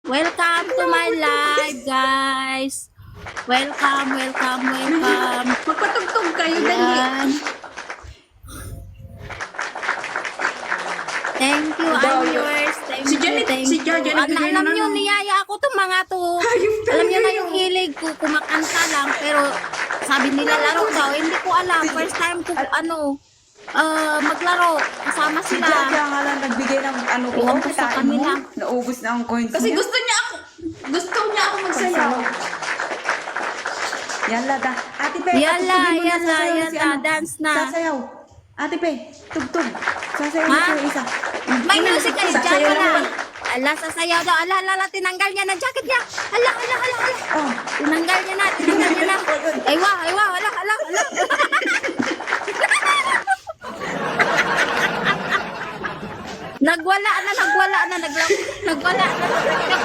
Welcome to my live, guys. Welcome. Magpatugtog kayo, dali. Ayan. Thank you, I'm yours. Thank Si you, Janet- thank si you. Janet bigay Alam na nyo, ng- niyaya ako itong mga to. Ayun Alam nyo na talaga yung yun. hilig ko, kumakanta lang. Pero sabi nila laro daw, hindi ko alam. First time ko, maglaro. Kasama Si sila. Jaja nga lang nagbigay ng ano ko. Ewan ko sa Kitain kanila. mo. Naubos na ang coins Kasi niya. gusto niya ako magsayaw. Yala da. Ate Pe, Yala, tugtugin mo na, yala, sasayaw na si yala, dance na. Sasayaw. Ate Pe, tugtog. Sasayaw Ha? na siya isa. May music kayo, dyan Sasayaw ka na. naman. Ala, sasayaw daw. Ala, tinanggal niya na jacket niya. Ala. Oh. Tinanggal niya na. Aywa, ala. Nagwala na.